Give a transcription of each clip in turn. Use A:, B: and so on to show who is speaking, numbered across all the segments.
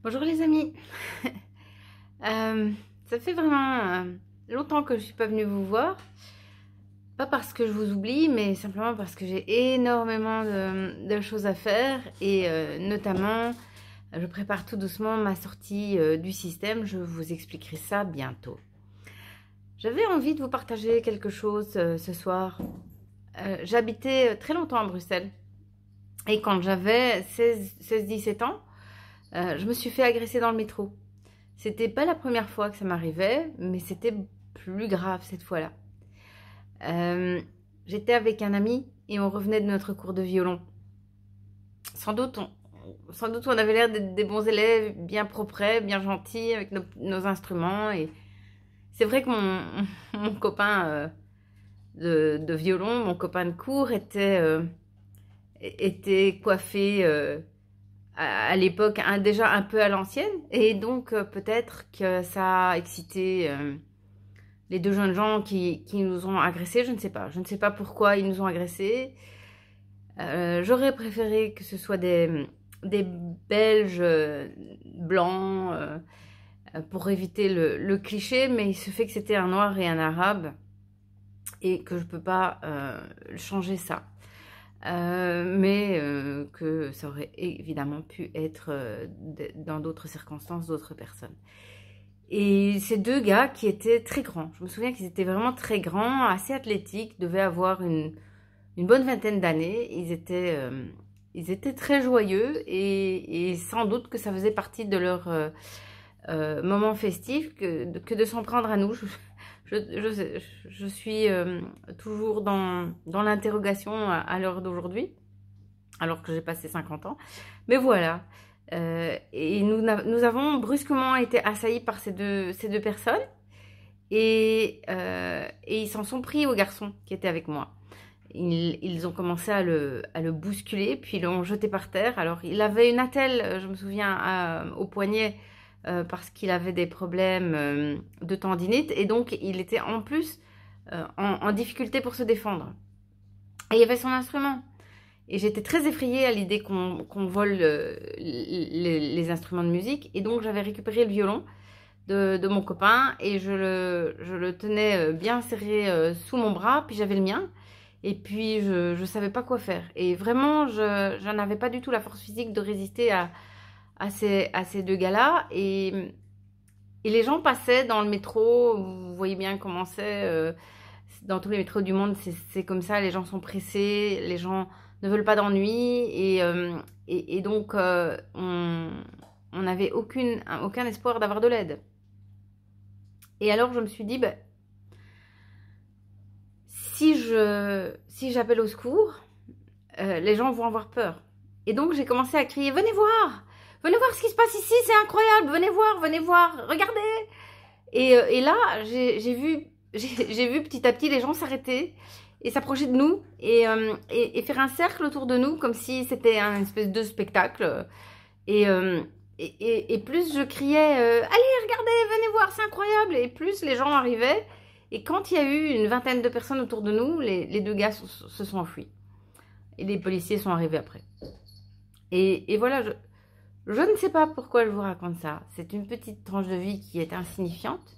A: Bonjour les amis. Ça fait vraiment longtemps que je ne suis pas venue vous voir. Pas parce que je vous oublie, mais simplement parce que j'ai énormément de choses à faire. Et notamment, je prépare tout doucement ma sortie du système. Je vous expliquerai ça bientôt. J'avais envie de vous partager quelque chose ce soir. J'habitais très longtemps à Bruxelles. Et quand j'avais 16-17 ans, je me suis fait agresser dans le métro. C'était pas la première fois que ça m'arrivait, mais c'était plus grave cette fois-là. J'étais avec un ami et on revenait de notre cours de violon. Sans doute on avait l'air d'être des bons élèves, bien propres, bien gentils, avec nos instruments. Et c'est vrai que mon copain de violon, mon copain de cours, était coiffé à l'époque déjà un peu à l'ancienne, et donc peut-être que ça a excité les deux jeunes gens qui nous ont agressés. Je ne sais pas pourquoi ils nous ont agressés. J'aurais préféré que ce soit des Belges blancs pour éviter le cliché, mais il se fait que c'était un Noir et un Arabe et que je peux pas changer ça. Mais que ça aurait évidemment pu être dans d'autres circonstances, d'autres personnes. Et ces deux gars qui étaient très grands, je me souviens qu'ils étaient vraiment très grands, assez athlétiques, devaient avoir une bonne vingtaine d'années. Ils étaient très joyeux et sans doute que ça faisait partie de leur moment festif que de s'en prendre à nous. Je suis toujours dans l'interrogation à l'heure d'aujourd'hui, alors que j'ai passé 50 ans. Mais voilà. Et nous avons brusquement été assaillis par ces deux personnes. Et ils s'en sont pris au garçon qui était avec moi. Ils ont commencé à le bousculer, puis l'ont jeté par terre. Alors, il avait une attelle, je me souviens, au poignet, parce qu'il avait des problèmes de tendinite, et donc il était en plus en difficulté pour se défendre. Et il y avait son instrument. Et j'étais très effrayée à l'idée qu'on vole les instruments de musique, et donc j'avais récupéré le violon de mon copain, et je le tenais bien serré sous mon bras, puis j'avais le mien, et puis je savais pas quoi faire. Et vraiment, je n'avais pas du tout la force physique de résister à ces deux gars-là. Et les gens passaient dans le métro, vous voyez bien comment c'est, dans tous les métros du monde, c'est comme ça, les gens sont pressés, les gens ne veulent pas d'ennui, et donc on n'avait aucun espoir d'avoir de l'aide. Et alors je me suis dit, bah, si j'appelle au secours, les gens vont avoir peur. Et donc j'ai commencé à crier, venez voir ce qui se passe ici, c'est incroyable, venez voir, regardez. Et là, j'ai vu petit à petit les gens s'arrêter et s'approcher de nous et faire un cercle autour de nous comme si c'était un espèce de spectacle. Et plus je criais, allez, regardez, venez voir, c'est incroyable. Et plus les gens arrivaient. Et quand il y a eu une vingtaine de personnes autour de nous, les deux gars se sont enfuis. Et les policiers sont arrivés après. Et voilà, je ne sais pas pourquoi je vous raconte ça. C'est une petite tranche de vie qui est insignifiante.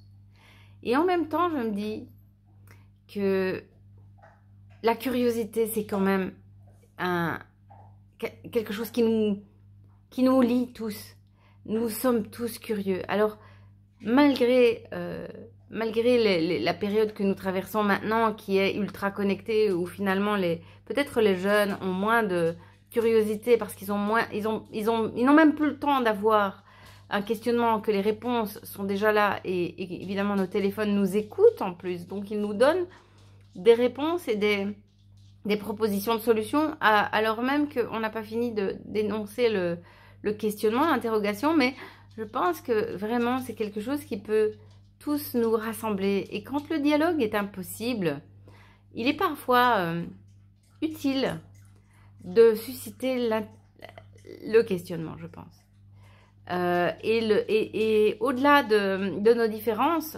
A: Et en même temps, je me dis que la curiosité, c'est quand même quelque chose qui nous lie tous. Nous sommes tous curieux. Alors, malgré la période que nous traversons maintenant, qui est ultra connectée, où finalement peut-être les jeunes ont moins de curiosité parce qu'ils n'ont même plus le temps d'avoir un questionnement, que les réponses sont déjà là, et évidemment nos téléphones nous écoutent en plus, donc ils nous donnent des réponses et des propositions de solutions, alors même qu'on n'a pas fini d'énoncer le questionnement, l'interrogation. Mais je pense que vraiment c'est quelque chose qui peut tous nous rassembler. Et quand le dialogue est impossible, il est parfois utile de susciter le questionnement, je pense. Et au-delà de nos différences,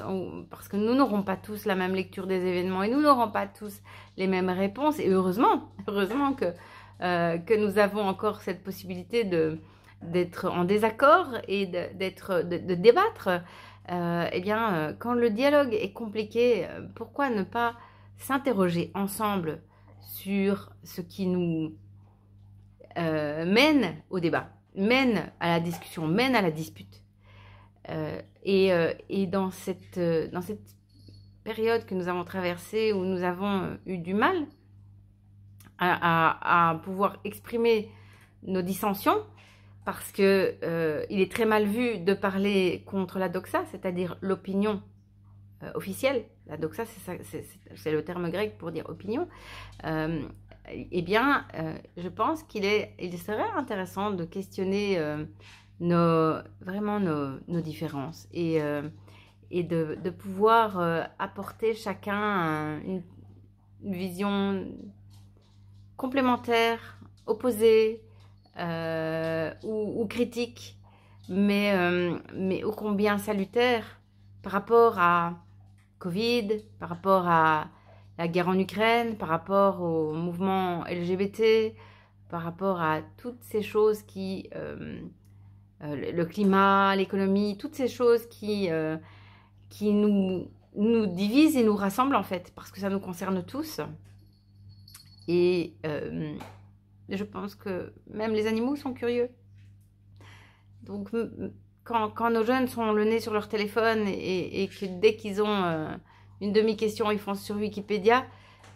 A: parce que nous n'aurons pas tous la même lecture des événements et nous n'aurons pas tous les mêmes réponses, et heureusement que nous avons encore cette possibilité d'être en désaccord et de débattre, eh bien, quand le dialogue est compliqué, pourquoi ne pas s'interroger ensemble sur ce qui nous mène au débat, mène à la discussion, mène à la dispute. Et dans cette période que nous avons traversée, où nous avons eu du mal à pouvoir exprimer nos dissensions, parce que il est très mal vu de parler contre la doxa, c'est-à-dire l'opinion officielle. La doxa, c'est le terme grec pour dire opinion. Eh bien, je pense qu'il serait intéressant de questionner vraiment nos différences et de pouvoir apporter chacun une vision complémentaire, opposée ou critique, mais ô combien salutaire par rapport à Covid, par rapport à la guerre en Ukraine, par rapport au mouvement LGBT, par rapport à toutes ces choses le climat, l'économie, toutes ces choses qui nous divisent et nous rassemblent en fait, parce que ça nous concerne tous. Et je pense que même les animaux sont curieux. Donc quand nos jeunes sont le nez sur leur téléphone et que dès qu'ils ont une demi-question, ils font sur Wikipédia,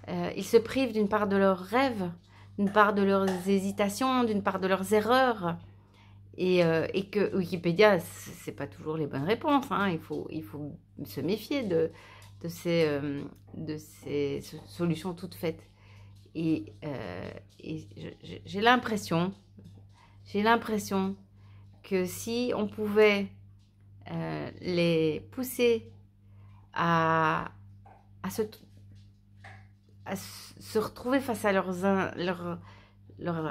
A: ils se privent d'une part de leurs rêves, d'une part de leurs hésitations, d'une part de leurs erreurs. Et que Wikipédia, c'est pas toujours les bonnes réponses, hein. Il faut se méfier de ces solutions toutes faites. Et j'ai l'impression que si on pouvait les pousser à se retrouver face à leur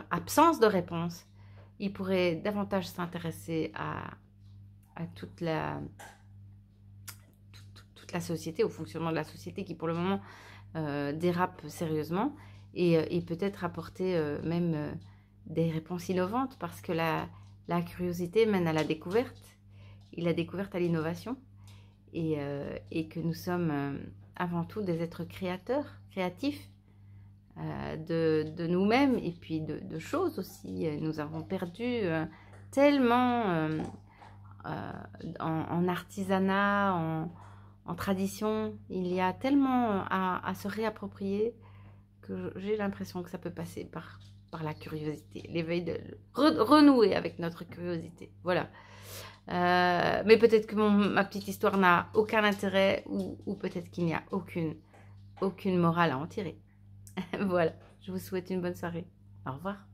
A: absence de réponse, ils pourraient davantage s'intéresser à toute la société, au fonctionnement de la société qui pour le moment dérape sérieusement, et peut-être apporter même des réponses innovantes, parce que la curiosité mène à la découverte, et la découverte à l'innovation, et que nous sommes avant tout des êtres créatifs, de nous-mêmes et puis de choses aussi. Nous avons perdu tellement en artisanat, en tradition. Il y a tellement à se réapproprier que j'ai l'impression que ça peut passer par la curiosité, l'éveil de renouer avec notre curiosité. Voilà. Mais peut-être que ma petite histoire n'a aucun intérêt, ou peut-être qu'il n'y a aucune morale à en tirer. Voilà, je vous souhaite une bonne soirée. Au revoir.